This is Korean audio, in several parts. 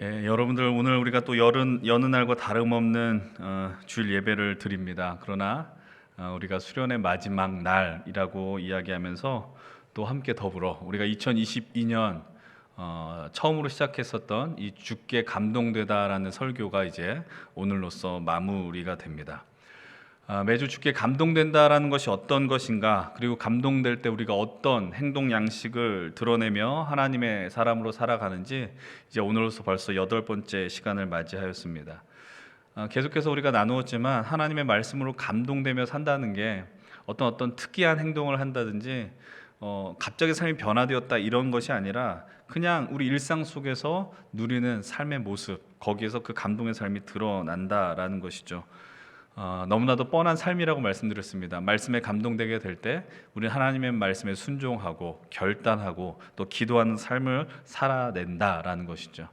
여러분들 오늘 우리가 또 여느 날과 다름없는 주일 예배를 드립니다. 그러나 우리가 수련의 마지막 날이라고 이야기하면서 또 함께 더불어 우리가 2022년 처음으로 시작했었던 이 주께 감동되다라는 설교가 이제 오늘로써 마무리가 됩니다. 매주 주께 감동된다라는 것이 어떤 것인가, 그리고 감동될 때 우리가 어떤 행동 양식을 드러내며 하나님의 사람으로 살아가는지 이제 오늘로서 벌써 8번째 시간을 맞이하였습니다. 계속해서 우리가 나누었지만 하나님의 말씀으로 감동되며 산다는 게 어떤 특이한 행동을 한다든지 갑자기 삶이 변화되었다 이런 것이 아니라 그냥 우리 일상 속에서 누리는 삶의 모습, 거기에서 그 감동의 삶이 드러난다라는 것이죠. 너무나도 뻔한 삶이라고 말씀드렸습니다. 말씀에 감동되게 될 때 우리는 하나님의 말씀에 순종하고 결단하고 또 기도하는 삶을 살아낸다라는 것이죠.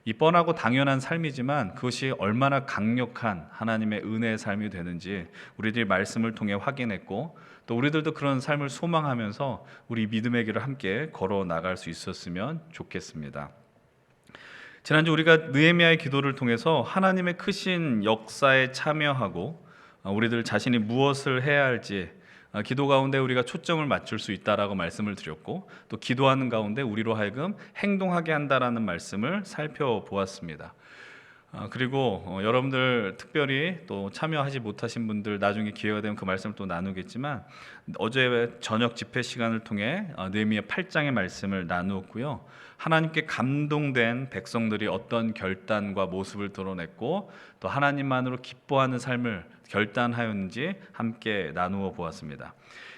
이 뻔하고 당연한 삶이지만 그것이 얼마나 강력한 하나님의 은혜의 삶이 되는지 우리들이 말씀을 통해 확인했고, 또 우리들도 그런 삶을 소망하면서 우리 믿음의 길을 함께 걸어 나갈 수 있었으면 좋겠습니다. 지난주 우리가 느헤미야의 기도를 통해서 하나님의 크신 역사에 참여하고 우리들 자신이 무엇을 해야 할지 기도 가운데 우리가 초점을 맞출 수 있다라고 말씀을 드렸고, 또 기도하는 가운데 우리로 하여금 행동하게 한다라는 말씀을 살펴보았습니다. 그리고 여러분들 특별히 또 참여하지 못하신 분들 나중에 기회가 되면 그 말씀을 또 나누겠지만, 어제 저녁 집회 시간을 통해 느헤미야 8장의 말씀을 나누었고요. 하나님께 감동된 백성들이 어떤 결단과 모습을 드러냈고 또 하나님만으로 기뻐하는 삶을 결단하였는지 함께 나누어 보았습니다.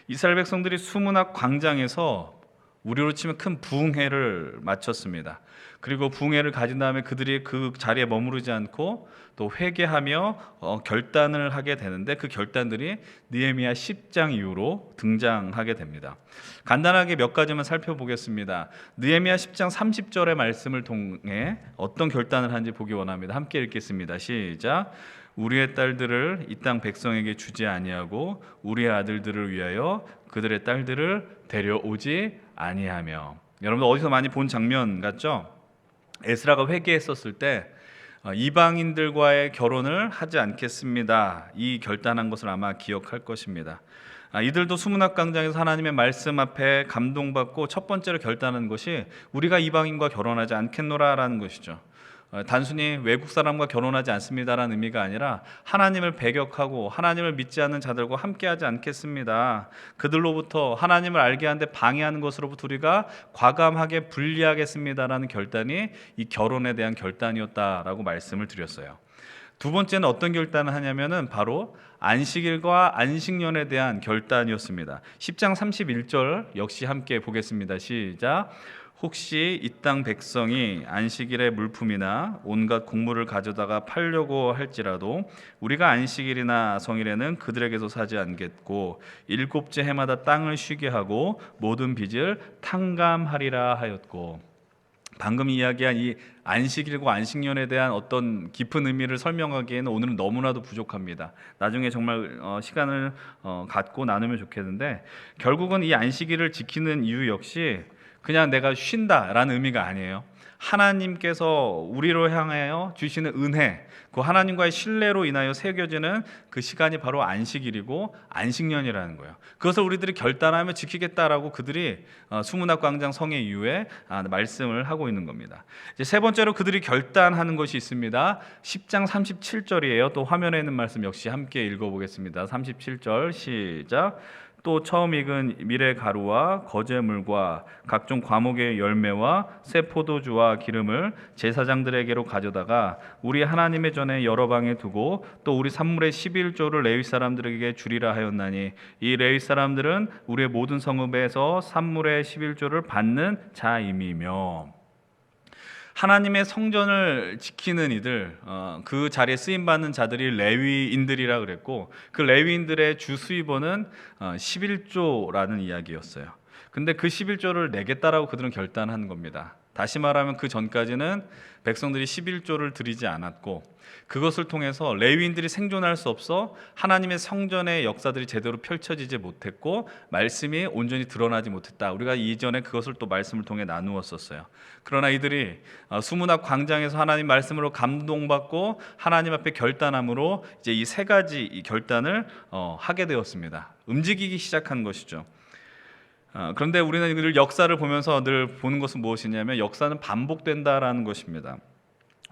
이스라엘 백성들이 수문학 광장에서 우리로 치면 큰 부흥회를 마쳤습니다. 그리고 부흥회를 가진 다음에 그들이 그 자리에 머무르지 않고 또 회개하며 결단을 하게 되는데, 그 결단들이 느헤미야 10장 이후로 등장하게 됩니다. 간단하게 몇 가지만 살펴보겠습니다. 느헤미야 10장 30절의 말씀을 통해 어떤 결단을 하는지 보기 원합니다. 함께 읽겠습니다. 시작. 우리의 딸들을 이 땅 백성에게 주지 아니하고 우리의 아들들을 위하여 그들의 딸들을 데려오지 아니하며. 여러분 어디서 많이 본 장면 같죠? 에스라가 회개했었을 때 이방인들과의 결혼을 하지 않겠습니다, 이 결단한 것을 아마 기억할 것입니다. 이들도 수문학 광장에서 하나님의 말씀 앞에 감동받고 첫 번째로 결단한 것이 우리가 이방인과 결혼하지 않겠노라라는 것이죠. 단순히 외국 사람과 결혼하지 않습니다라는 의미가 아니라 하나님을 배격하고 하나님을 믿지 않는 자들과 함께하지 않겠습니다. 그들로부터 하나님을 알게 하는데 방해하는 것으로부터 우리가 과감하게 분리하겠습니다라는 결단이 이 결혼에 대한 결단이었다라고 말씀을 드렸어요. 두 번째는 어떤 결단을 하냐면은 바로 안식일과 안식년에 대한 결단이었습니다. 10장 31절 역시 함께 보겠습니다. 시작. 혹시 이 땅 백성이 안식일의 물품이나 온갖 곡물을 가져다가 팔려고 할지라도 우리가 안식일이나 성일에는 그들에게서 사지 않겠고 일곱째 해마다 땅을 쉬게 하고 모든 빚을 탕감하리라 하였고. 방금 이야기한 이 안식일과 안식년에 대한 어떤 깊은 의미를 설명하기에는 오늘은 너무나도 부족합니다. 나중에 정말 시간을 갖고 나누면 좋겠는데, 결국은 이 안식일을 지키는 이유 역시 그냥 내가 쉰다라는 의미가 아니에요. 하나님께서 우리로 향하여 주시는 은혜, 그 하나님과의 신뢰로 인하여 새겨지는 그 시간이 바로 안식일이고 안식년이라는 거예요. 그것을 우리들이 결단하며 지키겠다라고 그들이 수문학 광장 성회 이후에 말씀을 하고 있는 겁니다. 이제 세 번째로 그들이 결단하는 것이 있습니다. 10장 37절이에요. 또 화면에 있는 말씀 역시 함께 읽어보겠습니다. 37절 시작. 또 처음 익은 밀의 가루와 거제물과 각종 과목의 열매와 새 포도주와 기름을 제사장들에게로 가져다가 우리 하나님의 전에 여러 방에 두고 또 우리 산물의 11조를 레위 사람들에게 주리라 하였나니 이 레위 사람들은 우리의 모든 성읍에서 산물의 11조를 받는 자임이며. 하나님의 성전을 지키는 이들, 그 자리에 쓰임받는 자들이 레위인들이라 그랬고, 그 레위인들의 주 수입원은 11조라는 이야기였어요. 근데 그 11조를 내겠다라고 그들은 결단한 겁니다. 다시 말하면 그 전까지는 백성들이 11조를 드리지 않았고 그것을 통해서 레위인들이 생존할 수 없어 하나님의 성전의 역사들이 제대로 펼쳐지지 못했고 말씀이 온전히 드러나지 못했다. 우리가 이전에 그것을 또 말씀을 통해 나누었었어요. 그러나 이들이 수문학 광장에서 하나님 말씀으로 감동받고 하나님 앞에 결단함으로 이제 이 세 가지 이 결단을 하게 되었습니다. 움직이기 시작한 것이죠. 그런데 우리는 늘 역사를 보면서 늘 보는 것은 무엇이냐면 역사는 반복된다라는 것입니다.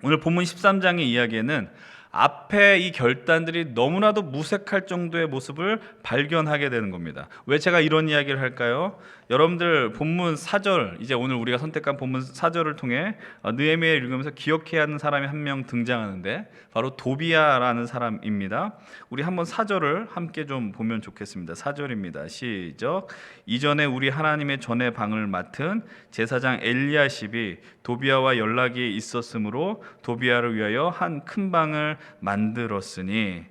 오늘 본문 13장의 이야기에는 앞에 이 결단들이 너무나도 무색할 정도의 모습을 발견하게 되는 겁니다. 왜 제가 이런 이야기를 할까요? 여러분들 본문 4절, 이제 오늘 우리가 선택한 본문 4절을 통해 느헤미야를 읽으면서 기억해야 하는 사람이 한 명 등장하는데 바로 도비야라는 사람입니다. 우리 한번 4절을 함께 좀 보면 좋겠습니다. 4절입니다. 시작. 이전에 우리 하나님의 전의 방을 맡은 제사장 엘리야십이 도비야와 연락이 있었으므로 도비야를 위하여 한 큰 방을 만들었으니.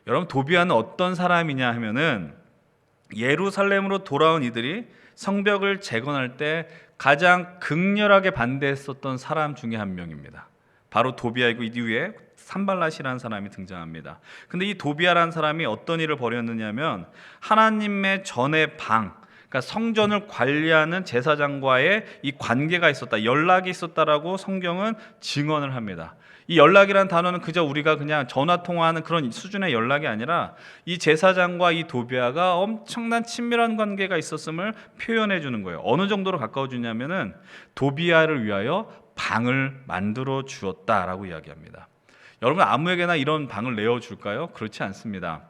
여러분, 도비야는 어떤 사람이냐 하면은 예루살렘으로 돌아온 이들이 성벽을 재건할 때 가장 극렬하게 반대했었던 사람 중에 한 명입니다. 바로 도비야이고 이 뒤에 산발랏이라는 사람이 등장합니다. 근데 이 도비야라는 사람이 어떤 일을 벌였느냐면 하나님의 전의 방, 그러니까 성전을 관리하는 제사장과의 이 관계가 있었다, 연락이 있었다라고 성경은 증언을 합니다. 이 연락이라는 단어는 그저 우리가 그냥 전화 통화하는 그런 수준의 연락이 아니라 이 제사장과 이 도비야가 엄청난 친밀한 관계가 있었음을 표현해 주는 거예요. 어느 정도로 가까워 주냐면은 도비야를 위하여 방을 만들어 주었다라고 이야기합니다. 여러분, 아무에게나 이런 방을 내어 줄까요? 그렇지 않습니다.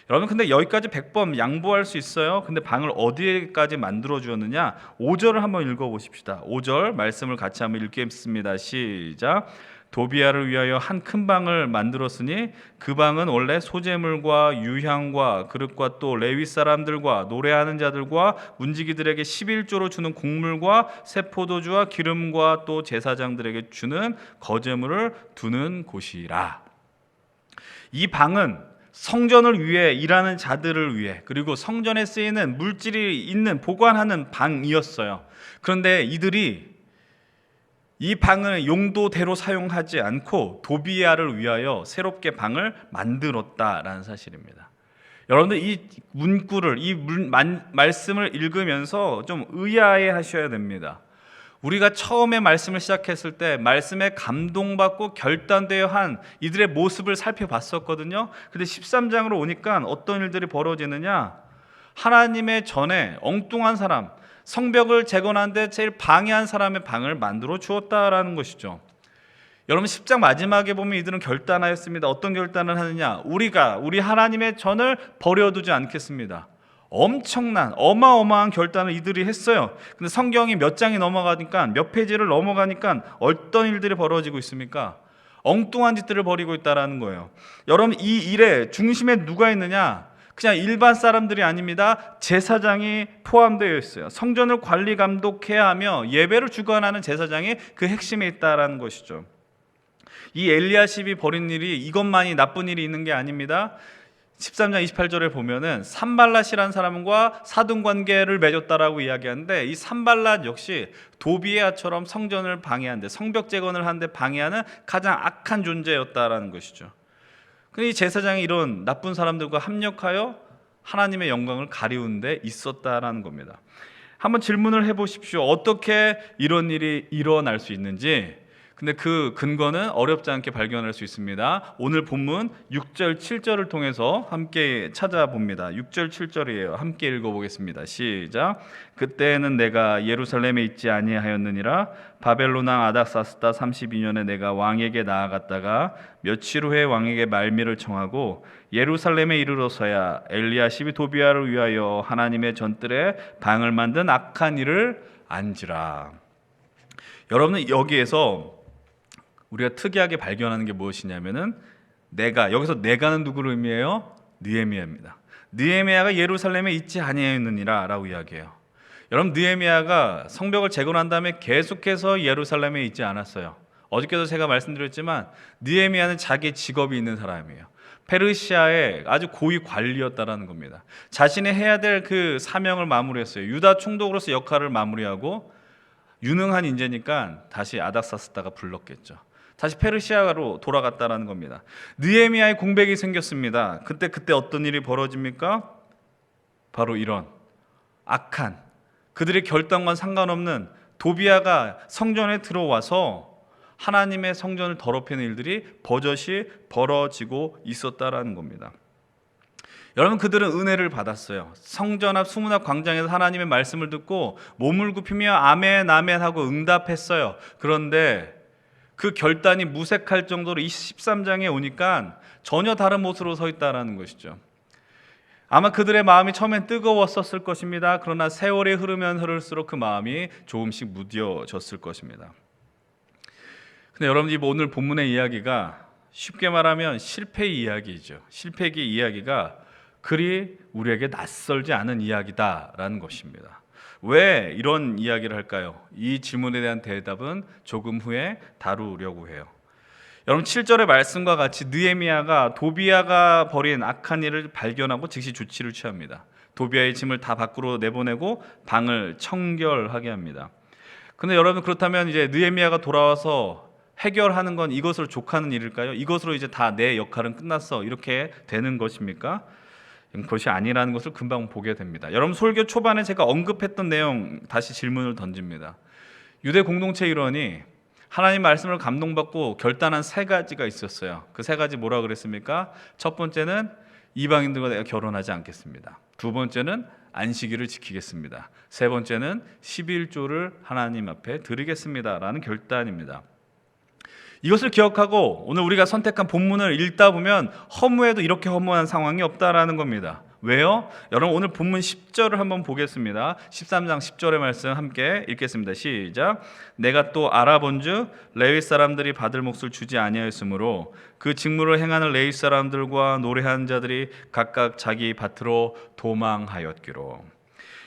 여러분, 근데 여기까지 100번 양보할 수 있어요. 근데 방을 어디까지 만들어 주었느냐? 5절을 한번 읽어 보십시다. 5절 말씀을 같이 한번 읽겠습니다. 시작. 도비야를 위하여 한 큰 방을 만들었으니 그 방은 원래 소재물과 유향과 그릇과 또 레위 사람들과 노래하는 자들과 문지기들에게 11조로 주는 곡물과 새 포도주와 기름과 또 제사장들에게 주는 거제물을 두는 곳이라. 이 방은 성전을 위해 일하는 자들을 위해 그리고 성전에 쓰이는 물질이 있는 보관하는 방이었어요. 그런데 이들이 이 방을 용도대로 사용하지 않고 도비야를 위하여 새롭게 방을 만들었다라는 사실입니다. 여러분들 이 문구를 말씀을 읽으면서 좀 의아해 하셔야 됩니다. 우리가 처음에 말씀을 시작했을 때 말씀에 감동받고 결단되어 한 이들의 모습을 살펴봤었거든요. 근데 13장으로 오니까 어떤 일들이 벌어지느냐? 하나님의 전에 엉뚱한 사람, 성벽을 재건하는데 제일 방해한 사람의 방을 만들어 주었다라는 것이죠. 여러분, 10장 마지막에 보면 이들은 결단하였습니다. 어떤 결단을 하느냐? 우리 하나님의 전을 버려두지 않겠습니다. 엄청난 어마어마한 결단을 이들이 했어요. 근데 성경이 몇 장이 넘어가니까, 몇 페이지를 넘어가니까 어떤 일들이 벌어지고 있습니까? 엉뚱한 짓들을 벌이고 있다라는 거예요. 여러분, 이 일의 중심에 누가 있느냐? 그냥 일반 사람들이 아닙니다. 제사장이 포함되어 있어요. 성전을 관리 감독해야 하며 예배를 주관하는 제사장이 그 핵심에 있다라는 것이죠. 이 엘리야십이 벌인 일이 이것만이 나쁜 일이 있는 게 아닙니다. 13장 28절에 보면은 산발랏이라는 사람과 사돈관계를 맺었다라고 이야기하는데, 이 산발랏 역시 도비야처럼 성전을 방해하는데, 성벽 재건을 하는데 방해하는 가장 악한 존재였다라는 것이죠. 이 제사장이 이런 나쁜 사람들과 합력하여 하나님의 영광을 가리우는 데 있었다라는 겁니다. 한번 질문을 해보십시오. 어떻게 이런 일이 일어날 수 있는지. 근데 그 근거는 어렵지 않게 발견할 수 있습니다. 오늘 본문 6절 7절을 통해서 함께 찾아봅니다. 6절 7절이에요. 함께 읽어보겠습니다. 시작. 그때에는 내가 예루살렘에 있지 아니하였느니라. 바벨론 왕 아닥사스다 32년에 내가 왕에게 나아갔다가 며칠 후에 왕에게 말미를 청하고 예루살렘에 이르러서야 엘리야십이 도비야를 위하여 하나님의 전뜰에 방을 만든 악한 일을 안지라. 여러분은 여기에서 우리가 특이하게 발견하는 게 무엇이냐면은 여기서 내가는 누구를 의미해요? 느헤미야입니다. 느헤미야가 예루살렘에 있지 아니하였느니라 라고 이야기해요. 여러분, 느헤미야가 성벽을 재건한 다음에 계속해서 예루살렘에 있지 않았어요. 어저께도 제가 말씀드렸지만 느헤미야는 자기 직업이 있는 사람이에요. 페르시아의 아주 고위 관리였다라는 겁니다. 자신이 해야 될 그 사명을 마무리했어요. 유다 총독으로서 역할을 마무리하고 유능한 인재니까 다시 아닥사스다가 불렀겠죠. 다시 페르시아로 돌아갔다라는 겁니다. 느헤미야의 공백이 생겼습니다. 그때 어떤 일이 벌어집니까? 바로 이런 악한, 그들의 결단과 상관없는 도비아가 성전에 들어와서 하나님의 성전을 더럽히는 일들이 버젓이 벌어지고 있었다라는 겁니다. 여러분, 그들은 은혜를 받았어요. 성전 앞 수문 앞 광장에서 하나님의 말씀을 듣고 몸을 굽히며 아멘 아멘 하고 응답했어요. 그런데 그 결단이 무색할 정도로 이 13장에 오니까 전혀 다른 모습으로 서 있다라는 것이죠. 아마 그들의 마음이 처음엔 뜨거웠었을 것입니다. 그러나 세월이 흐르면 흐를수록 그 마음이 조금씩 무뎌졌을 것입니다. 근데 여러분이 오늘 본문의 이야기가 쉽게 말하면 실패의 이야기죠. 실패의 이야기가 그리 우리에게 낯설지 않은 이야기다라는 것입니다. 왜 이런 이야기를 할까요? 이 질문에 대한 대답은 조금 후에 다루려고 해요. 여러분, 7절의 말씀과 같이 느헤미야가 도비아가 벌인 악한 일을 발견하고 즉시 조치를 취합니다. 도비아의 짐을 다 밖으로 내보내고 방을 청결하게 합니다. 근데 여러분, 그렇다면 이제 느헤미야가 돌아와서 해결하는 건 이것으로 족하는 일일까요? 이것으로 이제 다 내 역할은 끝났어, 이렇게 되는 것입니까? 그것이 아니라는 것을 금방 보게 됩니다. 여러분, 설교 초반에 제가 언급했던 내용 다시 질문을 던집니다. 유대 공동체 일원이 하나님 말씀을 감동받고 결단한 세 가지가 있었어요. 그 세 가지 뭐라 그랬습니까? 첫 번째는 이방인들과 내가 결혼하지 않겠습니다. 두 번째는 안식일을 지키겠습니다. 세 번째는 11조를 하나님 앞에 드리겠습니다 라는 결단입니다. 이것을 기억하고 오늘 우리가 선택한 본문을 읽다 보면 허무해도 이렇게 허무한 상황이 없다라는 겁니다. 왜요? 여러분, 오늘 본문 10절을 한번 보겠습니다. 13장 10절의 말씀 함께 읽겠습니다. 시작. 내가 또 알아본즉 레위 사람들이 받을 몫을 주지 아니하였으므로 그 직무를 행하는 레위 사람들과 노래하는 자들이 각각 자기 밭으로 도망하였기로.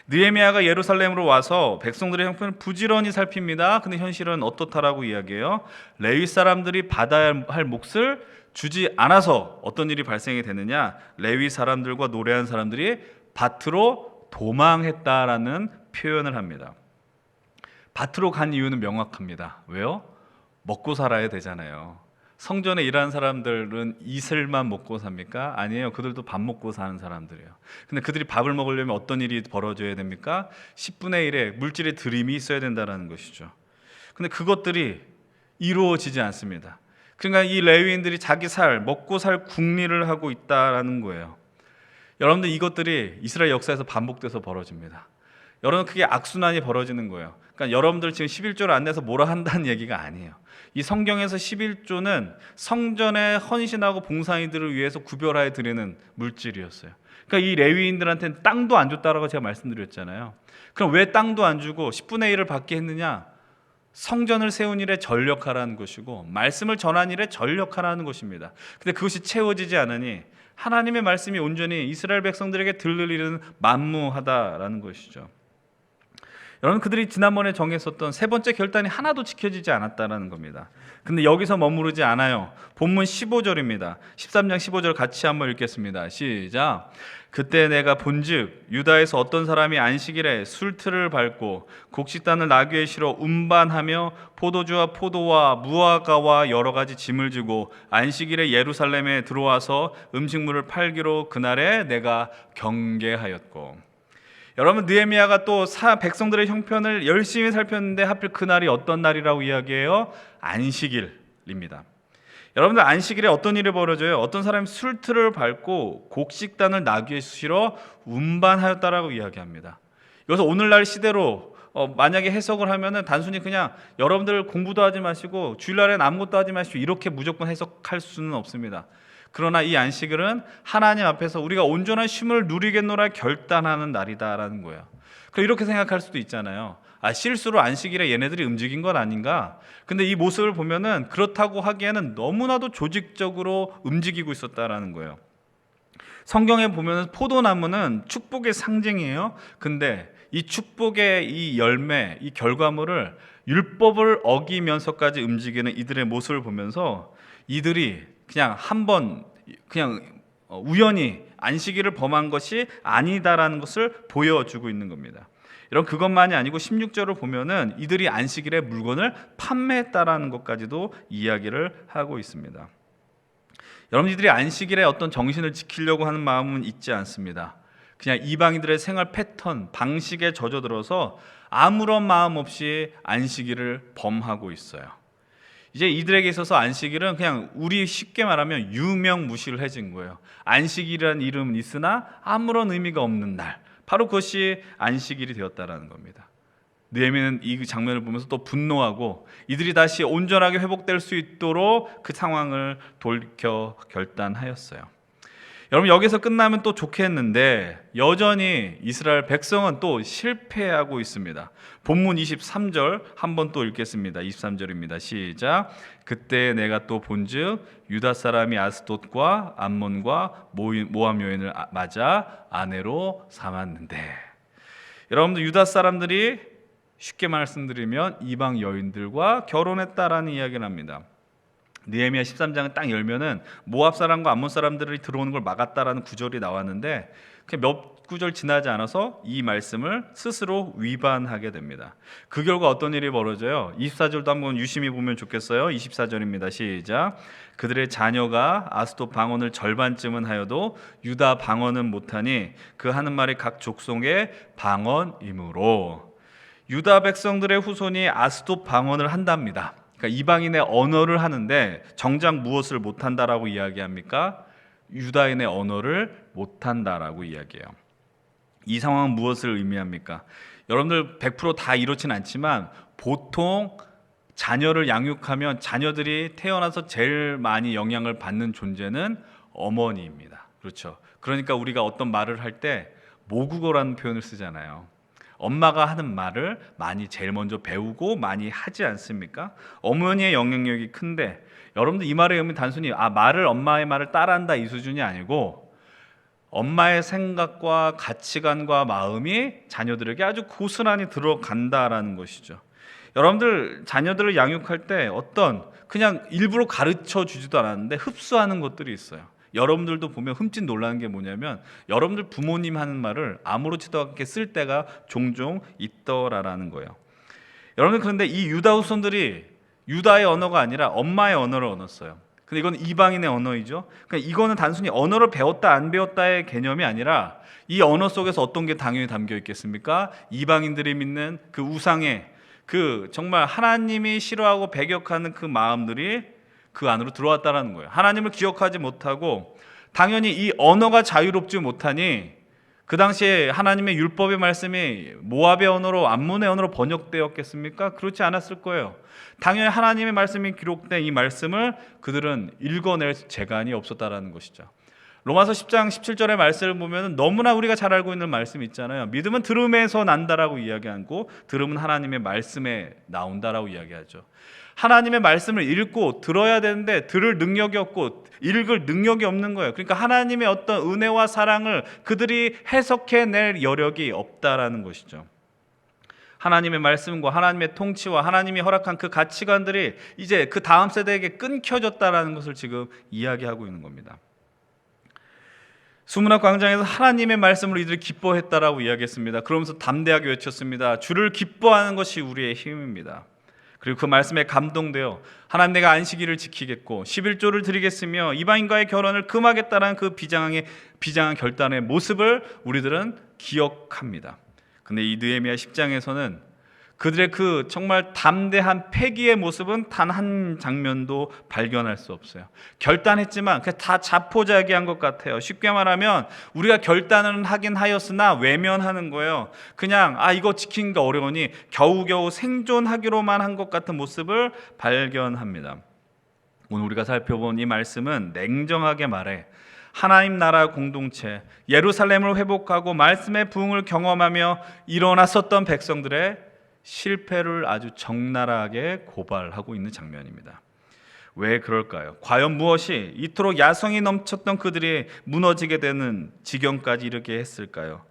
느헤미야가 예루살렘으로 와서 백성들의 형편을 부지런히 살핍니다. 근데 현실은 어떻다라고 이야기해요? 레위 사람들이 받아야 할 몫을 주지 않아서 어떤 일이 발생이 되느냐? 레위 사람들과 노래한 사람들이 밭으로 도망했다라는 표현을 합니다. 밭으로 간 이유는 명확합니다. 왜요? 먹고 살아야 되잖아요. 성전에 일하는 사람들은 이슬만 먹고 삽니까? 아니에요. 그들도 밥 먹고 사는 사람들이에요. 근데 그들이 밥을 먹으려면 어떤 일이 벌어져야 됩니까? 10분의 1의 물질의 들임이 있어야 된다는 것이죠. 근데 그것들이 이루어지지 않습니다. 그러니까 이 레위인들이 자기 먹고 살 궁리를 하고 있다라는 거예요. 여러분들, 이것들이 이스라엘 역사에서 반복돼서 벌어집니다. 여러분, 그게 악순환이 벌어지는 거예요. 그러니까 여러분들 지금 11조를 안 내서 뭐라 한다는 얘기가 아니에요. 이 성경에서 11조는 성전에 헌신하고 봉사이들을 위해서 구별하여 드리는 물질이었어요. 그러니까 이 레위인들한테는 땅도 안 줬다라고 제가 말씀드렸잖아요. 그럼 왜 땅도 안 주고 10분의 1을 받게 했느냐? 성전을 세운 일에 전력하라는 것이고 말씀을 전한 일에 전력하라는 것입니다. 근데 그것이 채워지지 않으니 하나님의 말씀이 온전히 이스라엘 백성들에게 들릴 일은 만무하다라는 것이죠. 여러분, 그들이 지난번에 정했었던 세 번째 결단이 하나도 지켜지지 않았다는 겁니다. 근데 여기서 머무르지 않아요. 본문 15절입니다. 13장 15절 같이 한번 읽겠습니다. 시작. 그때 내가 본즉 유다에서 어떤 사람이 안식일에 술틀을 밟고 곡식단을 나귀에 실어 운반하며 포도주와 포도와 무화과와 여러 가지 짐을 지고 안식일에 예루살렘에 들어와서 음식물을 팔기로 그날에 내가 경계하였고. 여러분, 느헤미야가 또 백성들의 형편을 열심히 살폈는데 하필 그날이 어떤 날이라고 이야기해요? 안식일입니다. 여러분들, 안식일에 어떤 일이 벌어져요? 어떤 사람이 술틀을 밟고 곡식단을 나귀에 실어 운반하였다라고 이야기합니다. 이것을 오늘날 시대로 만약에 해석을 하면은 단순히 그냥 여러분들 공부도 하지 마시고 주일날엔 아무것도 하지 마시고 이렇게 무조건 해석할 수는 없습니다. 그러나 이 안식일은 하나님 앞에서 우리가 온전한 쉼을 누리겠노라 결단하는 날이다라는 거예요. 이렇게 생각할 수도 있잖아요. 실수로 안식일에 얘네들이 움직인 건 아닌가? 근데 이 모습을 보면은 그렇다고 하기에는 너무나도 조직적으로 움직이고 있었다라는 거예요. 성경에 보면은 포도나무는 축복의 상징이에요. 근데 이 축복의 이 열매, 이 결과물을 율법을 어기면서까지 움직이는 이들의 모습을 보면서 이들이 그냥 우연히 안식일을 범한 것이 아니다라는 것을 보여주고 있는 겁니다. 이런 그것만이 아니고 16절을 보면은 이들이 안식일에 물건을 판매했다라는 것까지도 이야기를 하고 있습니다. 여러분, 이들이 안식일에 어떤 정신을 지키려고 하는 마음은 있지 않습니다. 그냥 이방인들의 생활 패턴, 방식에 젖어들어서 아무런 마음 없이 안식일을 범하고 있어요. 이제 이들에게 있어서 안식일은 그냥 우리 쉽게 말하면 유명무실해진 거예요. 안식일이라는 이름은 있으나 아무런 의미가 없는 날, 바로 그것이 안식일이 되었다라는 겁니다. 느헤미야는 이 장면을 보면서 또 분노하고 이들이 다시 온전하게 회복될 수 있도록 그 상황을 돌이켜 결단하였어요. 여러분, 여기서 끝나면 또 좋겠는데 여전히 이스라엘 백성은 또 실패하고 있습니다. 본문 23절 한번 또 읽겠습니다. 23절입니다. 시작. 그때 내가 또 본즉 유다 사람이 아스돗과 암몬과 모압 여인을 맞아 아내로 삼았는데, 여러분들 유다 사람들이 쉽게 말씀드리면 이방 여인들과 결혼했다라는 이야기를 합니다. 느헤미야 13장을 딱 열면은 모압 사람과 암몬 사람들이 들어오는 걸 막았다라는 구절이 나왔는데 몇 구절 지나지 않아서 이 말씀을 스스로 위반하게 됩니다. 그 결과 어떤 일이 벌어져요? 24절도 한번 유심히 보면 좋겠어요. 24절입니다. 시작. 그들의 자녀가 아스돗 방언을 절반쯤은 하여도 유다 방언은 못하니 그 하는 말이 각 족속의 방언이므로. 유다 백성들의 후손이 아스돗 방언을 한답니다. 그러니까 이방인의 언어를 하는데 정작 무엇을 못한다라고 이야기합니까? 유다인의 언어를 못한다라고 이야기해요. 이 상황은 무엇을 의미합니까? 여러분들 100% 다 이렇진 않지만 보통 자녀를 양육하면 자녀들이 태어나서 제일 많이 영향을 받는 존재는 어머니입니다. 그렇죠? 그러니까 우리가 어떤 말을 할 때 모국어라는 표현을 쓰잖아요. 엄마가 하는 말을 많이 제일 먼저 배우고 많이 하지 않습니까? 어머니의 영향력이 큰데, 여러분들 이 말의 의미는 단순히 엄마의 말을 따라한다 이 수준이 아니고 엄마의 생각과 가치관과 마음이 자녀들에게 아주 고스란히 들어간다라는 것이죠. 여러분들 자녀들을 양육할 때 그냥 일부러 가르쳐 주지도 않았는데 흡수하는 것들이 있어요. 여러분들도 보면 흠칫 놀라는 게 뭐냐면 여러분들 부모님 하는 말을 아무렇지도 않게 쓸 때가 종종 있더라라는 거예요. 여러분, 그런데 이 유다 후손들이 유다의 언어가 아니라 엄마의 언어를 얻었어요. 근데 이건 이방인의 언어이죠. 그러니까 이거는 단순히 언어를 배웠다 안 배웠다의 개념이 아니라 이 언어 속에서 어떤 게 당연히 담겨 있겠습니까? 이방인들이 믿는 그 우상의 그 정말 하나님이 싫어하고 배격하는 그 마음들이 그 안으로 들어왔다라는 거예요. 하나님을 기억하지 못하고 당연히 이 언어가 자유롭지 못하니 그 당시에 하나님의 율법의 말씀이 모압의 언어로 암몬의 언어로 번역되었겠습니까? 그렇지 않았을 거예요. 당연히 하나님의 말씀이 기록된 이 말씀을 그들은 읽어낼 재간이 없었다라는 것이죠. 로마서 10장 17절의 말씀을 보면 너무나 우리가 잘 알고 있는 말씀이 있잖아요. 믿음은 들음에서 난다라고 이야기하고 들음은 하나님의 말씀에 나온다라고 이야기하죠. 하나님의 말씀을 읽고 들어야 되는데 들을 능력이 없고 읽을 능력이 없는 거예요. 그러니까 하나님의 어떤 은혜와 사랑을 그들이 해석해낼 여력이 없다라는 것이죠. 하나님의 말씀과 하나님의 통치와 하나님이 허락한 그 가치관들이 이제 그 다음 세대에게 끊겨졌다라는 것을 지금 이야기하고 있는 겁니다. 수문학 광장에서 하나님의 말씀으로 이들이 기뻐했다라고 이야기했습니다. 그러면서 담대하게 외쳤습니다. 주를 기뻐하는 것이 우리의 힘입니다. 그리고 그 말씀에 감동되어 하나님 내가 안식일을 지키겠고 11조를 드리겠으며 이방인과의 결혼을 금하겠다라는 그 비장한 결단의 모습을 우리들은 기억합니다. 근데 이 느헤미야 10장에서는 그들의 그 정말 담대한 패기의 모습은 단 한 장면도 발견할 수 없어요. 결단했지만 그냥 다 자포자기한 것 같아요. 쉽게 말하면 우리가 결단을 하긴 하였으나 외면하는 거예요. 그냥 이거 지키기가 어려우니 겨우겨우 생존하기로만 한 것 같은 모습을 발견합니다. 오늘 우리가 살펴본 이 말씀은 냉정하게 말해 하나님 나라 공동체 예루살렘을 회복하고 말씀의 부흥을 경험하며 일어났었던 백성들의 실패를 아주 적나라하게 고발하고 있는 장면입니다. 왜 그럴까요? 과연 무엇이 이토록 야성이 넘쳤던 그들이 무너지게 되는 지경까지 이르게 했을까요?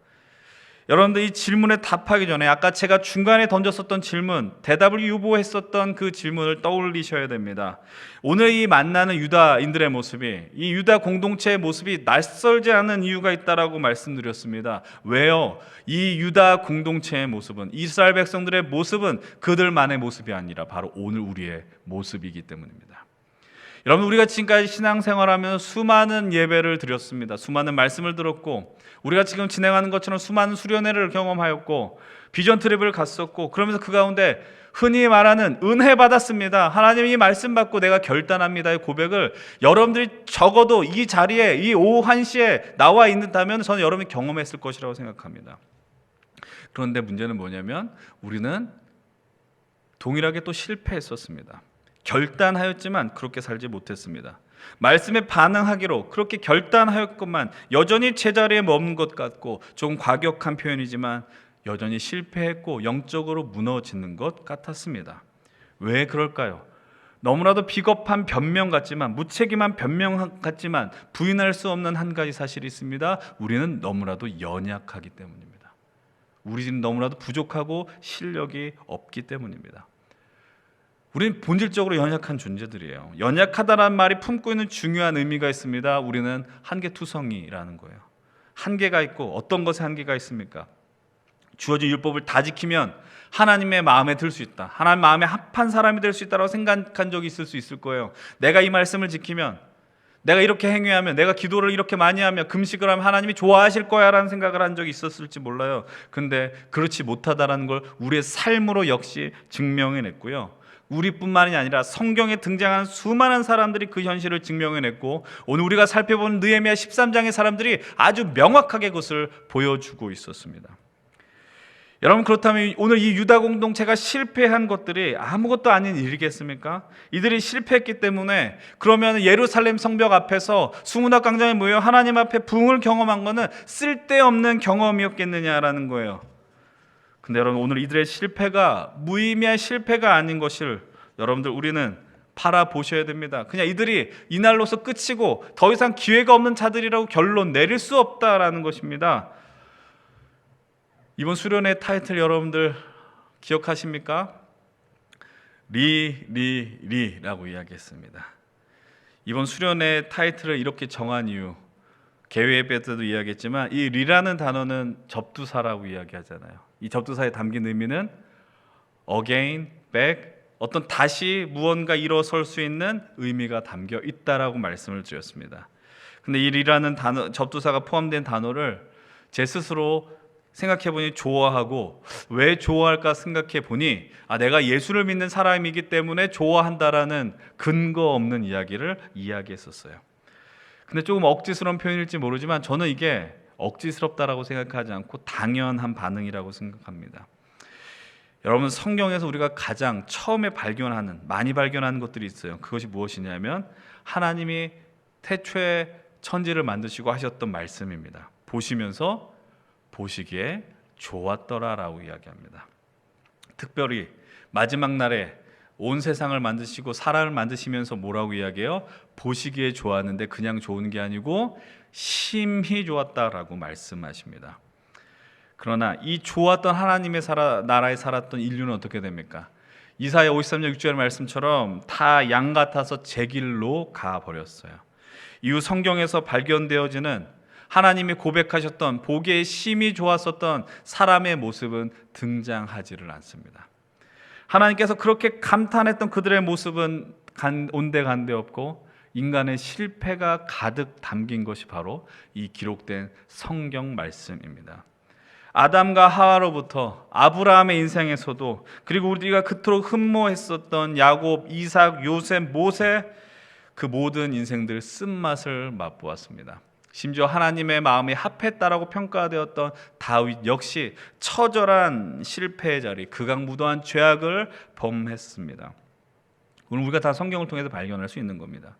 여러분들 이 질문에 답하기 전에 아까 제가 중간에 던졌었던 질문, 대답을 유보했었던 그 질문을 떠올리셔야 됩니다. 오늘 이 만나는 유다인들의 모습이, 이 유다 공동체의 모습이 낯설지 않은 이유가 있다라고 말씀드렸습니다. 왜요? 이 유다 공동체의 모습은, 이스라엘 백성들의 모습은 그들만의 모습이 아니라 바로 오늘 우리의 모습이기 때문입니다. 여러분, 우리가 지금까지 신앙생활하면서 수많은 예배를 드렸습니다. 수많은 말씀을 들었고, 우리가 지금 진행하는 것처럼 수많은 수련회를 경험하였고, 비전 트립을 갔었고, 그러면서 그 가운데 흔히 말하는 은혜 받았습니다. 하나님 이 말씀 받고 내가 결단합니다의 고백을 여러분들이 적어도 이 자리에 이 오후 1시에 나와 있다면 저는 여러분이 경험했을 것이라고 생각합니다. 그런데 문제는 뭐냐면 우리는 동일하게 또 실패했었습니다. 결단하였지만 그렇게 살지 못했습니다. 말씀에 반응하기로 그렇게 결단하였건만 여전히 제자리에 머문 것 같고, 좀 과격한 표현이지만 여전히 실패했고 영적으로 무너지는 것 같았습니다. 왜 그럴까요? 너무나도 비겁한 변명 같지만, 무책임한 변명 같지만 부인할 수 없는 한 가지 사실이 있습니다. 우리는 너무나도 연약하기 때문입니다. 우리는 너무나도 부족하고 실력이 없기 때문입니다. 우리는 본질적으로 연약한 존재들이에요. 연약하다는 말이 품고 있는 중요한 의미가 있습니다. 우리는 한계투성이라는 거예요. 한계가 있고, 어떤 것에 한계가 있습니까? 주어진 율법을 다 지키면 하나님의 마음에 들 수 있다, 하나님 마음에 합한 사람이 될 수 있다고 생각한 적이 있을 수 있을 거예요. 내가 이 말씀을 지키면, 내가 이렇게 행위하면, 내가 기도를 이렇게 많이 하면, 금식을 하면 하나님이 좋아하실 거야 라는 생각을 한 적이 있었을지 몰라요. 근데 그렇지 못하다라는 걸 우리의 삶으로 역시 증명해냈고요. 우리뿐만이 아니라 성경에 등장하는 수많은 사람들이 그 현실을 증명해냈고, 오늘 우리가 살펴본 느헤미야 13장의 사람들이 아주 명확하게 그것을 보여주고 있었습니다. 여러분, 그렇다면 오늘 이 유다 공동체가 실패한 것들이 아무것도 아닌 일이겠습니까? 이들이 실패했기 때문에 그러면 예루살렘 성벽 앞에서 수문학 광장에 모여 하나님 앞에 부흥을 경험한 것은 쓸데없는 경험이었겠느냐라는 거예요. 근데 여러분, 오늘 이들의 실패가 무의미한 실패가 아닌 것을 여러분들 우리는 바라보셔야 됩니다. 그냥 이들이 이날로서 끝이고 더 이상 기회가 없는 자들이라고 결론 내릴 수 없다라는 것입니다. 이번 수련회 타이틀 여러분들 기억하십니까? 리라고 이야기했습니다. 이번 수련회 타이틀을 이렇게 정한 이유, 개회 예배 때도 이야기했지만 이 리라는 단어는 접두사라고 이야기하잖아요. 이 접두사에 담긴 의미는 again, back, 어떤 다시 무언가 일어설 수 있는 의미가 담겨 있다라고 말씀을 드렸습니다. 근데 이 리라는 단어, 접두사가 포함된 단어를 제 스스로 생각해보니 좋아하고, 왜 좋아할까 생각해보니 내가 예수를 믿는 사람이기 때문에 좋아한다라는 근거 없는 이야기를 이야기했었어요. 근데 조금 억지스러운 표현일지 모르지만 저는 이게 억지스럽다라고 생각하지 않고 당연한 반응이라고 생각합니다. 여러분, 성경에서 우리가 가장 처음에 많이 발견하는 것들이 있어요. 그것이 무엇이냐면 하나님이 태초에 천지를 만드시고 하셨던 말씀입니다. 보시면서 보시기에 좋았더라라고 이야기합니다. 특별히 마지막 날에 온 세상을 만드시고 사람을 만드시면서 뭐라고 이야기해요? 보시기에 좋았는데 그냥 좋은 게 아니고 심히 좋았다라고 말씀하십니다. 그러나 이 좋았던 하나님의 나라에 살았던 인류는 어떻게 됩니까? 이사야 53장 6절의 말씀처럼 다 양 같아서 제 길로 가버렸어요. 이후 성경에서 발견되어지는 하나님이 고백하셨던 보기에 심히 좋았었던 사람의 모습은 등장하지를 않습니다. 하나님께서 그렇게 감탄했던 그들의 모습은 온데간데 없고 인간의 실패가 가득 담긴 것이 바로 이 기록된 성경 말씀입니다. 아담과 하와로부터 아브라함의 인생에서도, 그리고 우리가 그토록 흠모했었던 야곱, 이삭, 요셉, 모세, 그 모든 인생들 쓴맛을 맛보았습니다. 심지어 하나님의 마음이 합했다라고 평가되었던 다윗 역시 처절한 실패의 자리, 극악무도한 죄악을 범했습니다. 오늘 우리가 다 성경을 통해서 발견할 수 있는 겁니다.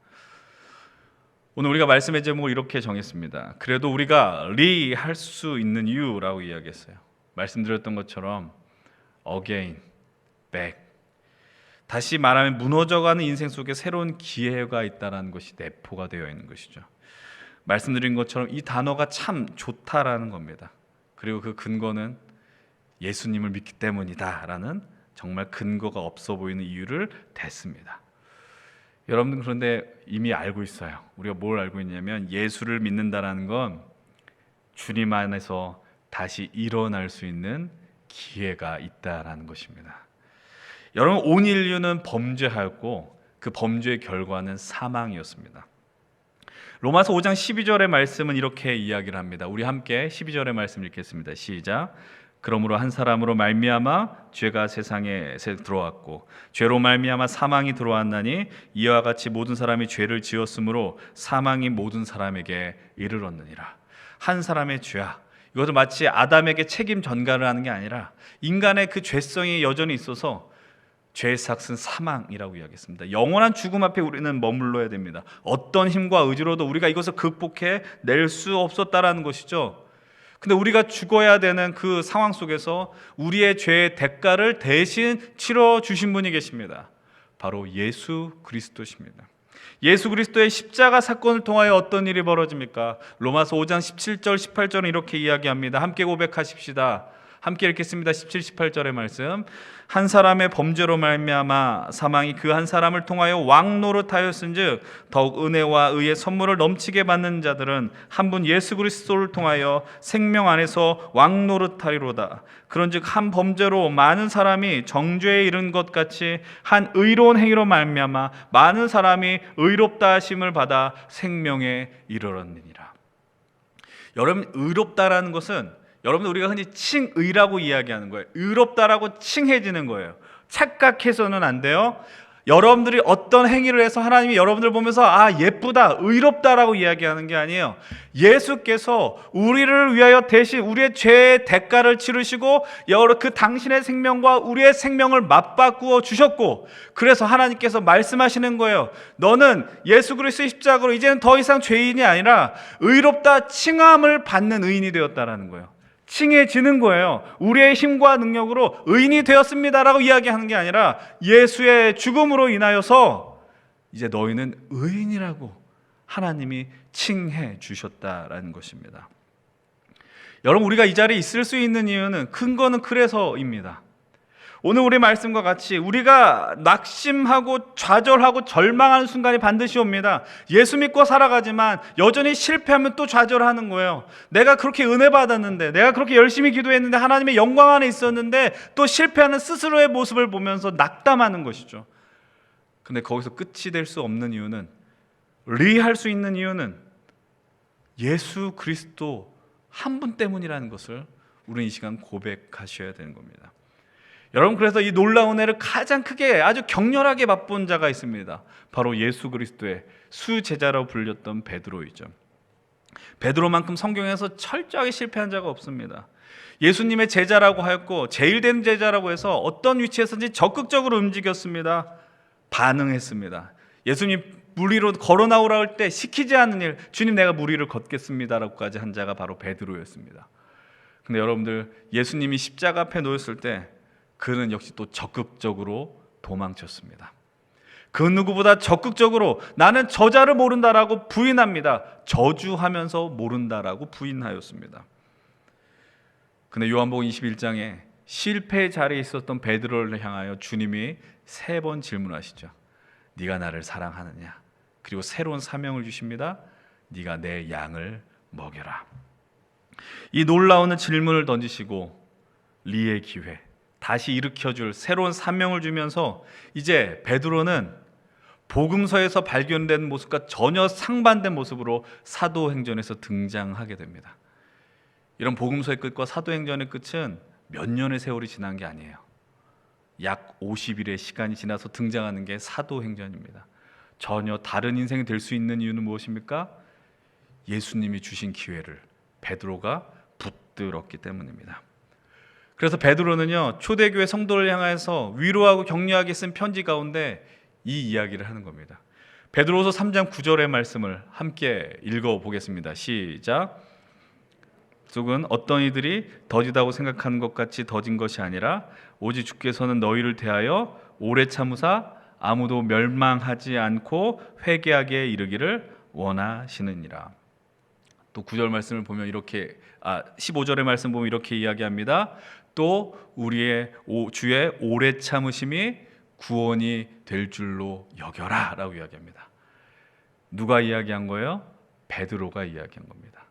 오늘 우리가 말씀의 제목을 이렇게 정했습니다. 그래도 우리가 할 수 있는 이유라고 이야기했어요. 말씀드렸던 것처럼 again, back, 다시 말하면 무너져가는 인생 속에 새로운 기회가 있다는 것이 내포가 되어 있는 것이죠. 말씀드린 것처럼 이 단어가 참 좋다라는 겁니다. 그리고 그 근거는 예수님을 믿기 때문이다라는 정말 근거가 없어 보이는 이유를 댔습니다. 여러분, 그런데 이미 알고 있어요. 우리가 뭘 알고 있냐면 예수를 믿는다라는 건 주님 안에서 다시 일어날 수 있는 기회가 있다라는 것입니다. 여러분, 온 인류는 범죄하였고 그 범죄의 결과는 사망이었습니다. 로마서 5장 12절의 말씀은 이렇게 이야기를 합니다. 우리 함께 12절의 말씀 읽겠습니다. 시작. 그러므로 한 사람으로 말미암아 죄가 세상에 들어왔고 죄로 말미암아 사망이 들어왔나니 이와 같이 모든 사람이 죄를 지었으므로 사망이 모든 사람에게 이르렀느니라. 한 사람의 죄야, 이것도 마치 아담에게 책임 전가를 하는 게 아니라 인간의 그 죄성이 여전히 있어서 죄의 삭은 사망이라고 이야기했습니다. 영원한 죽음 앞에 우리는 머물러야 됩니다. 어떤 힘과 의지로도 우리가 이것을 극복해 낼 수 없었다라는 것이죠. 근데 우리가 죽어야 되는 그 상황 속에서 우리의 죄의 대가를 대신 치러 주신 분이 계십니다. 바로 예수 그리스도십니다. 예수 그리스도의 십자가 사건을 통하여 어떤 일이 벌어집니까? 로마서 5장 17절 18절은 이렇게 이야기합니다. 함께 고백하십시다. 함께 읽겠습니다. 17, 18절의 말씀. 한 사람의 범죄로 말미암아 사망이 그 한 사람을 통하여 왕노릇하였은즉 더욱 은혜와 의의 선물을 넘치게 받는 자들은 한 분 예수 그리스도를 통하여 생명 안에서 왕노릇하리로다. 그런즉 한 범죄로 많은 사람이 정죄에 이른 것 같이 한 의로운 행위로 말미암아 많은 사람이 의롭다 하심을 받아 생명에 이르렀느니라. 여러분, 의롭다라는 것은 여러분들 우리가 흔히 칭의라고 이야기하는 거예요. 의롭다라고 칭해지는 거예요. 착각해서는 안 돼요. 여러분들이 어떤 행위를 해서 하나님이 여러분들 보면서 예쁘다, 의롭다라고 이야기하는 게 아니에요. 예수께서 우리를 위하여 대신 우리의 죄의 대가를 치르시고 그 당신의 생명과 우리의 생명을 맞바꾸어 주셨고, 그래서 하나님께서 말씀하시는 거예요. 너는 예수 그리스도의 십자가로 이제는 더 이상 죄인이 아니라 의롭다 칭함을 받는 의인이 되었다라는 거예요. 칭해지는 거예요. 우리의 힘과 능력으로 의인이 되었습니다라고 이야기하는 게 아니라 예수의 죽음으로 인하여서 이제 너희는 의인이라고 하나님이 칭해 주셨다라는 것입니다. 여러분, 우리가 이 자리에 있을 수 있는 이유는 근거는 그래서입니다. 오늘 우리 말씀과 같이 우리가 낙심하고 좌절하고 절망하는 순간이 반드시 옵니다. 예수 믿고 살아가지만 여전히 실패하면 또 좌절하는 거예요. 내가 그렇게 은혜 받았는데, 내가 그렇게 열심히 기도했는데, 하나님의 영광 안에 있었는데 또 실패하는 스스로의 모습을 보면서 낙담하는 것이죠. 근데 거기서 끝이 될 수 없는 이유는, 리할 수 있는 이유는 예수 그리스도 한 분 때문이라는 것을 우리는 이 시간 고백하셔야 되는 겁니다. 여러분, 그래서 이 놀라운 은혜를 가장 크게 아주 격렬하게 맛본 자가 있습니다. 바로 예수 그리스도의 수제자라고 불렸던 베드로이죠. 베드로만큼 성경에서 철저하게 실패한 자가 없습니다. 예수님의 제자라고 하였고 제일 된 제자라고 해서 어떤 위치에서든지 적극적으로 움직였습니다. 반응했습니다. 예수님 물 위로 걸어 나오라 할 때 시키지 않는 일, 주님 내가 물 위를 걷겠습니다라고까지 한 자가 바로 베드로였습니다. 근데 여러분들, 예수님이 십자가 앞에 놓였을 때 그는 역시 또 적극적으로 도망쳤습니다. 그 누구보다 적극적으로 나는 저자를 모른다라고 부인합니다. 저주하면서 모른다라고 부인하였습니다. 근데 요한복음 21장에 실패의 자리에 있었던 베드로를 향하여 주님이 3번 질문하시죠. 네가 나를 사랑하느냐? 그리고 새로운 사명을 주십니다. 네가 내 양을 먹여라. 이 놀라운 질문을 던지시고 리의 기회, 다시 일으켜줄 새로운 사명을 주면서 이제 베드로는 복음서에서 발견된 모습과 전혀 상반된 모습으로 사도행전에서 등장하게 됩니다. 이런 복음서의 끝과 사도행전의 끝은 몇 년의 세월이 지난 게 아니에요. 약 50일의 시간이 지나서 등장하는 게 사도행전입니다. 전혀 다른 인생이 될 수 있는 이유는 무엇입니까? 예수님이 주신 기회를 베드로가 붙들었기 때문입니다. 그래서 베드로는요, 초대교회 성도를 향해서 위로하고 격려하게 쓴 편지 가운데 이 이야기를 하는 겁니다. 베드로서 3장 9절의 말씀을 함께 읽어보겠습니다. 시작. 속은 어떤 이들이 더디다고 생각하는 것 같이 더딘 것이 아니라 오직 주께서는 너희를 대하여 오래 참으사 아무도 멸망하지 않고 회개하게 이르기를 원하시느니라. 또 9절 말씀을 보면 이렇게 15절의 말씀 보면 이렇게 이야기합니다. 또 우리의 주의 오래 참으심이 구원이 될 줄로 여겨라 라고 이야기합니다. 누가 이야기한 거예요? 베드로가 이야기한 겁니다.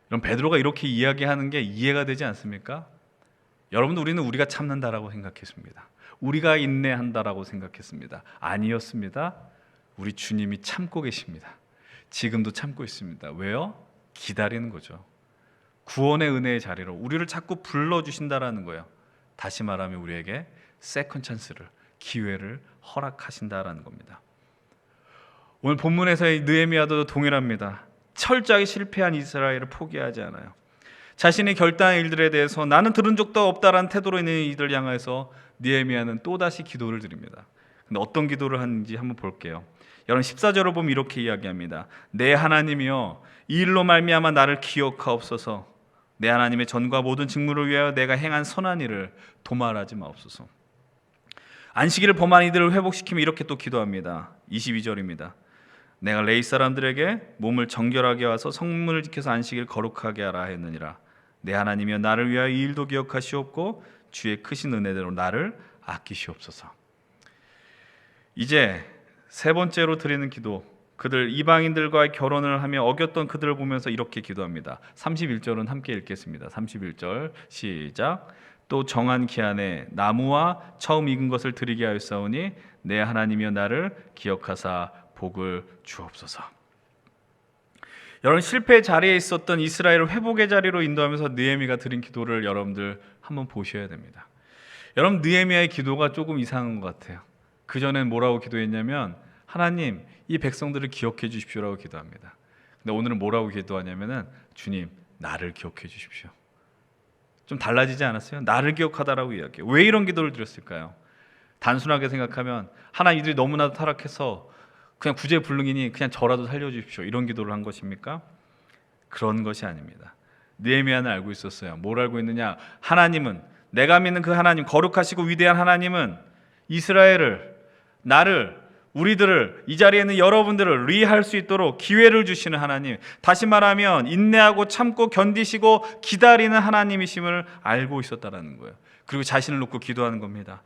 그럼 베드로가 이렇게 이야기하는 게 이해가 되지 않습니까? 여러분들, 우리는 우리가 참는다라고 생각했습니다. 우리가 인내한다라고 생각했습니다. 아니었습니다. 우리 주님이 참고 계십니다. 지금도 참고 있습니다. 왜요? 기다리는 거죠. 구원의 은혜의 자리로 우리를 자꾸 불러주신다라는 거예요. 다시 말하면 우리에게 세컨 찬스를, 기회를 허락하신다라는 겁니다. 오늘 본문에서의 느헤미야도 동일합니다. 철저하게 실패한 이스라엘을 포기하지 않아요. 자신이 결단한 일들에 대해서 나는 들은 적도 없다라는 태도로 있는 이들을 향해서 느헤미야는 또다시 기도를 드립니다. 근데 어떤 기도를 하는지 한번 볼게요. 여러분 14절을 보면 이렇게 이야기합니다. 내 하나님이여, 이 일로 말미암아 나를 기억하옵소서. 내 하나님의 전과 모든 직무를 위하여 내가 행한 선한 일을 도말하지 마옵소서. 안식일을 범한 이들을 회복시키며 이렇게 또 기도합니다. 22절입니다. 내가 레위 사람들에게 몸을 정결하게 와서 성문을 지켜서 안식일 거룩하게 하라 했느니라. 내 하나님이여, 나를 위하여 이 일도 기억하시옵고 주의 크신 은혜대로 나를 아끼시옵소서. 이제 세 번째로 드리는 기도, 그들 이방인들과의 결혼을 하며 어겼던 그들을 보면서 이렇게 기도합니다. 31절은 함께 읽겠습니다. 31절 시작. 또 정한 기한에 나무와 처음 익은 것을 드리게 하였사오니 내 하나님이여, 나를 기억하사 복을 주옵소서. 여러분, 실패의 자리에 있었던 이스라엘을 회복의 자리로 인도하면서 느헤미야가 드린 기도를 여러분들 한번 보셔야 됩니다. 여러분, 느헤미야의 기도가 조금 이상한 것 같아요. 그전엔 뭐라고 기도했냐면 하나님, 이 백성들을 기억해 주십시오라고 기도합니다. 근데 오늘은 뭐라고 기도하냐면은 주님, 나를 기억해 주십시오. 좀 달라지지 않았어요? 나를 기억하다라고 이야기해요. 왜 이런 기도를 드렸을까요? 단순하게 생각하면 하나님, 이들이 너무나도 타락해서 그냥 구제불능이니 그냥 저라도 살려주십시오, 이런 기도를 한 것입니까? 그런 것이 아닙니다. 느헤미야는 알고 있었어요. 뭘 알고 있느냐? 하나님은, 내가 믿는 그 하나님, 거룩하시고 위대한 하나님은 이스라엘을, 나를, 우리들을, 이 자리에 있는 여러분들을 리할 수 있도록 기회를 주시는 하나님, 다시 말하면 인내하고 참고 견디시고 기다리는 하나님이심을 알고 있었다라는 거예요. 그리고 자신을 놓고 기도하는 겁니다.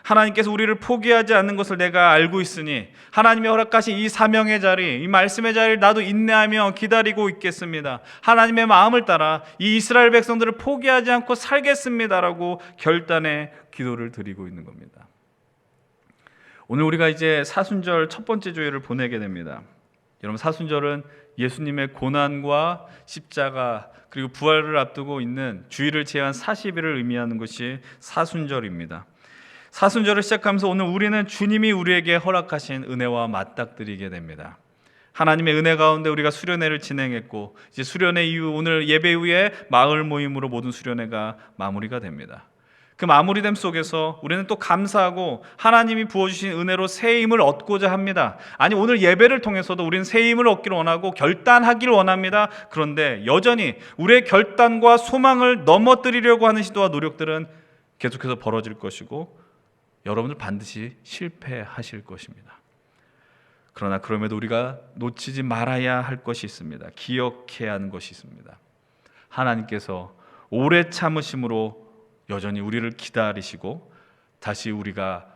하나님께서 우리를 포기하지 않는 것을 내가 알고 있으니 하나님이 허락하신 이 사명의 자리, 이 말씀의 자리를 나도 인내하며 기다리고 있겠습니다. 하나님의 마음을 따라 이 이스라엘 백성들을 포기하지 않고 살겠습니다라고 결단의 기도를 드리고 있는 겁니다. 오늘 우리가 이제 사순절 첫 번째 주일을 보내게 됩니다. 여러분, 사순절은 예수님의 고난과 십자가 그리고 부활을 앞두고 있는 주일을 제한 40일을 의미하는 것이 사순절입니다. 사순절을 시작하면서 오늘 우리는 주님이 우리에게 허락하신 은혜와 맞닥뜨리게 됩니다. 하나님의 은혜 가운데 우리가 수련회를 진행했고, 이제 수련회 이후 오늘 예배 후에 마을 모임으로 모든 수련회가 마무리가 됩니다. 그 마무리됨 속에서 우리는 또 감사하고 하나님이 부어주신 은혜로 새 힘을 얻고자 합니다. 아니, 오늘 예배를 통해서도 우리는 새 힘을 얻기를 원하고 결단하기를 원합니다. 그런데 여전히 우리의 결단과 소망을 넘어뜨리려고 하는 시도와 노력들은 계속해서 벌어질 것이고 여러분들 반드시 실패하실 것입니다. 그러나 그럼에도 우리가 놓치지 말아야 할 것이 있습니다. 기억해야 하는 것이 있습니다. 하나님께서 오래 참으심으로 여전히 우리를 기다리시고 다시 우리가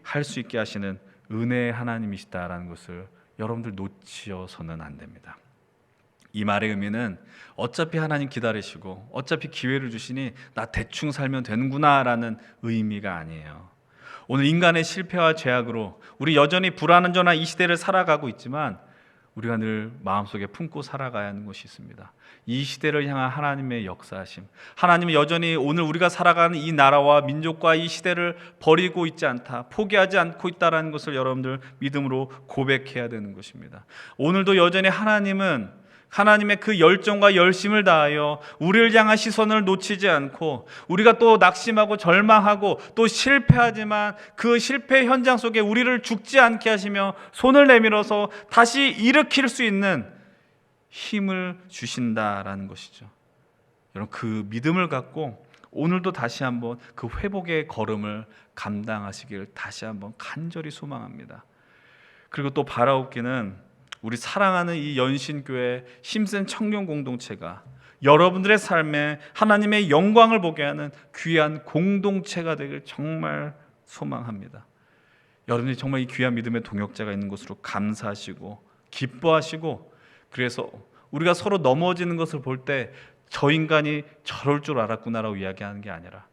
할 수 있게 하시는 은혜의 하나님이시다라는 것을 여러분들 놓치어서는 안 됩니다. 이 말의 의미는 어차피 하나님 기다리시고 어차피 기회를 주시니 나 대충 살면 되는구나 라는 의미가 아니에요. 오늘 인간의 실패와 죄악으로 우리 여전히 불완전한 이 시대를 살아가고 있지만 우리가 늘 마음속에 품고 살아가야 하는 것이 있습니다. 이 시대를 향한 하나님의 역사하심, 하나님은 여전히 오늘 우리가 살아가는 이 나라와 민족과 이 시대를 버리고 있지 않다, 포기하지 않고 있다는 것을 여러분들 믿음으로 고백해야 되는 것입니다. 오늘도 여전히 하나님은 하나님의 그 열정과 열심을 다하여 우리를 향한 시선을 놓치지 않고, 우리가 또 낙심하고 절망하고 또 실패하지만 그 실패 현장 속에 우리를 죽지 않게 하시며 손을 내밀어서 다시 일으킬 수 있는 힘을 주신다라는 것이죠. 여러분, 그 믿음을 갖고 오늘도 다시 한번 그 회복의 걸음을 감당하시길 다시 한번 간절히 소망합니다. 그리고 또 바라옵기는 우리 사랑하는 이 연신교회 힘센 청년 공동체가 여러분들의 삶에 하나님의 영광을 보게 하는 귀한 공동체가 되길 정말 소망합니다. 여러분이 정말 이 귀한 믿음의 동역자가 있는 것으로 감사하시고 기뻐하시고, 그래서 우리가 서로 넘어지는 것을 볼 때 저 인간이 저럴 줄 알았구나라고 이야기하는 게 아니라,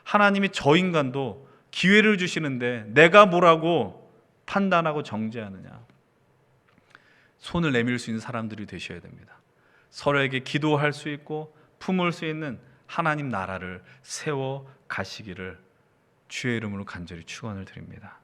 하나님이 저 인간도 기회를 주시는데 내가 뭐라고 판단하고 정죄하느냐. 손을 내밀 수 있는 사람들이 되셔야 됩니다. 서로에게 기도할 수 있고 품을 수 있는 하나님 나라를 세워 가시기를 주의 이름으로 간절히 축원을 드립니다.